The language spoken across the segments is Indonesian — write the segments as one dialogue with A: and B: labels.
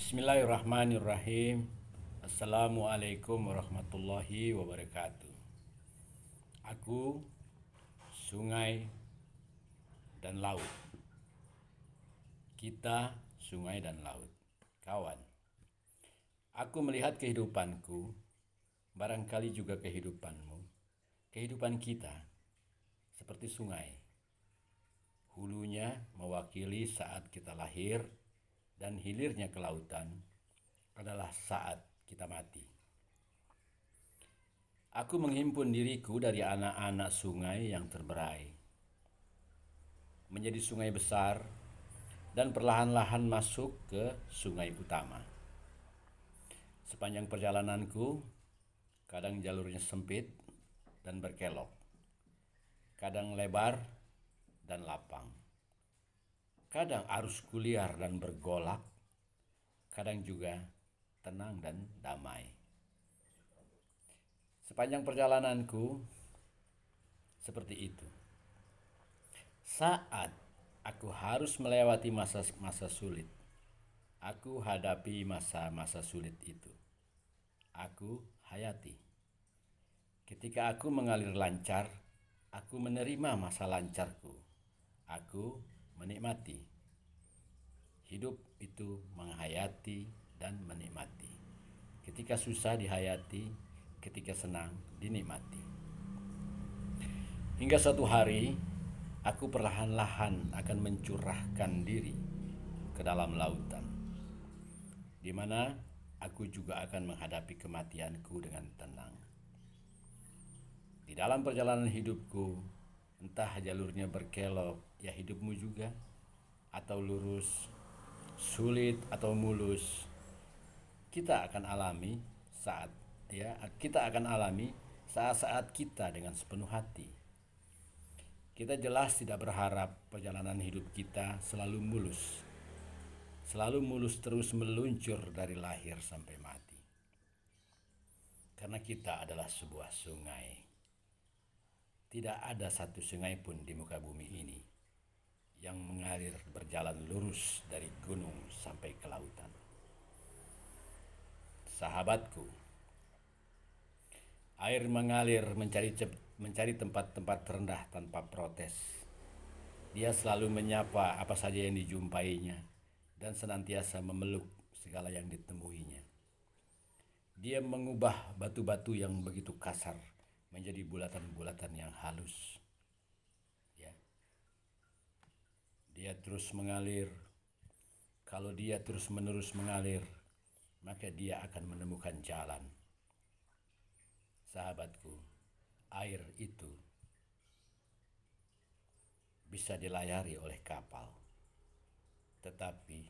A: Bismillahirrahmanirrahim. Assalamualaikum warahmatullahi wabarakatuh. Aku, sungai, dan laut. Kita, sungai, dan laut. Kawan, aku melihat kehidupanku, barangkali juga kehidupanmu, kehidupan kita seperti sungai. Hulunya mewakili saat kita lahir, dan hilirnya ke lautan adalah saat kita mati. Aku menghimpun diriku dari anak-anak sungai yang terberai, menjadi sungai besar, dan perlahan-lahan masuk ke sungai utama. Sepanjang perjalananku, kadang jalurnya sempit dan berkelok, kadang lebar dan lapang. Kadang arusku liar dan bergolak, kadang juga tenang dan damai. Sepanjang perjalananku seperti itu. Saat aku harus melewati masa-masa sulit, aku hadapi masa-masa sulit itu. Aku hayati. Ketika aku mengalir lancar, aku menerima masa lancarku. Aku menikmati. Hidup itu menghayati dan menikmati. Ketika susah dihayati, ketika senang dinikmati. Hingga suatu hari, aku perlahan-lahan akan mencurahkan diri ke dalam lautan, di mana aku juga akan menghadapi kematianku dengan tenang. Di dalam perjalanan hidupku, entah jalurnya berkelok, ya hidupmu juga, atau lurus, sulit atau mulus, kita akan alami saat-saat kita dengan sepenuh hati. Kita jelas tidak berharap perjalanan hidup kita selalu mulus terus meluncur dari lahir sampai mati. Karena kita adalah sebuah sungai. Tidak ada satu sungai pun di muka bumi ini yang mengalir berjalan lurus dari gunung sampai ke lautan. Sahabatku, air mengalir mencari tempat-tempat rendah tanpa protes. Dia selalu menyapa apa saja yang dijumpainya dan senantiasa memeluk segala yang ditemuinya. Dia mengubah batu-batu yang begitu kasar menjadi bulatan-bulatan yang halus. Dia terus mengalir. Kalau dia terus-menerus mengalir, maka dia akan menemukan jalan. Sahabatku, air itu bisa dilayari oleh kapal, tetapi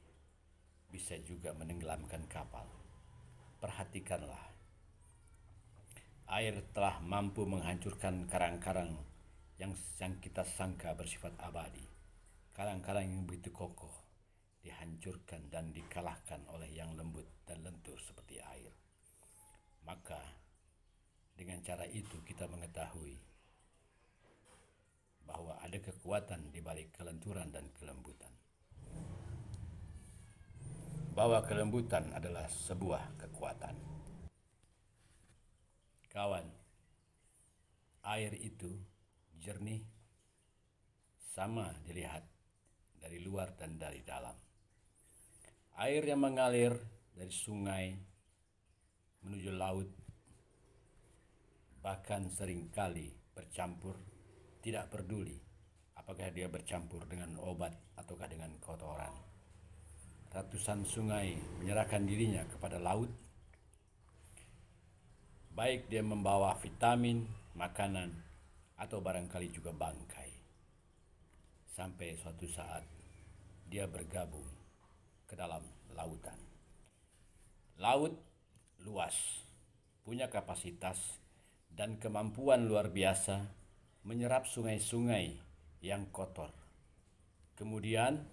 A: bisa juga menenggelamkan kapal. Perhatikanlah, air telah mampu menghancurkan karang-karang yang kita sangka bersifat abadi. Karang-karang yang begitu kokoh dihancurkan dan dikalahkan oleh yang lembut dan lentur seperti air. Maka dengan cara itu kita mengetahui bahwa ada kekuatan di balik kelenturan dan kelembutan. Bahwa kelembutan adalah sebuah kekuatan. Kawan, air itu jernih, sama dilihat dari luar dan dari dalam. Air yang mengalir dari sungai menuju laut, bahkan seringkali bercampur, tidak peduli apakah dia bercampur dengan obat ataukah dengan kotoran. Ratusan sungai menyerahkan dirinya kepada laut, baik dia membawa vitamin, makanan, atau barangkali juga bangkai. Sampai suatu saat dia bergabung ke dalam lautan. Laut luas, punya kapasitas dan kemampuan luar biasa menyerap sungai-sungai yang kotor, kemudian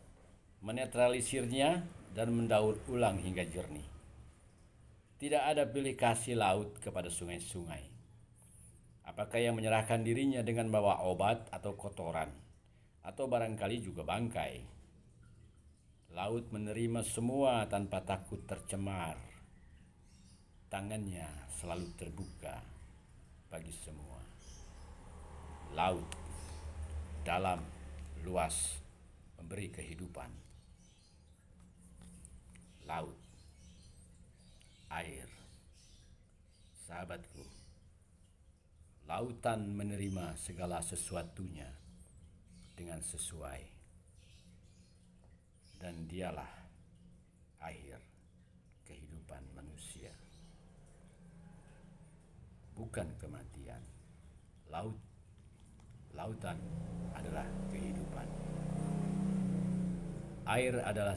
A: menetralisirnya dan mendaur ulang hingga jernih. Tidak ada belik kasih laut kepada sungai-sungai. Apakah yang menyerahkan dirinya dengan bawa obat atau kotoran, atau barangkali juga bangkai. Laut menerima semua tanpa takut tercemar. Tangannya selalu terbuka bagi semua. Laut dalam, luas, memberi kehidupan. Laut, air, sahabatku. Lautan menerima segala sesuatunya dengan sesuai, dan dialah akhir kehidupan manusia, bukan kematian. Lautan adalah kehidupan. Air adalah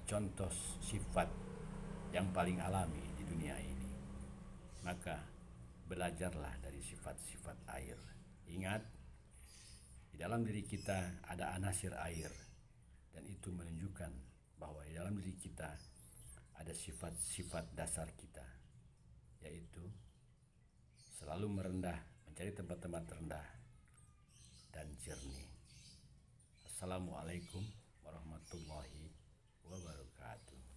A: contoh sifat yang paling alami di dunia ini. Maka belajarlah dari sifat-sifat air. Ingat, di dalam diri kita ada anasir air, dan itu menunjukkan bahwa di dalam diri kita ada sifat-sifat dasar kita, yaitu selalu merendah, mencari tempat-tempat rendah dan jernih. Assalamualaikum warahmatullahi wabarakatuh.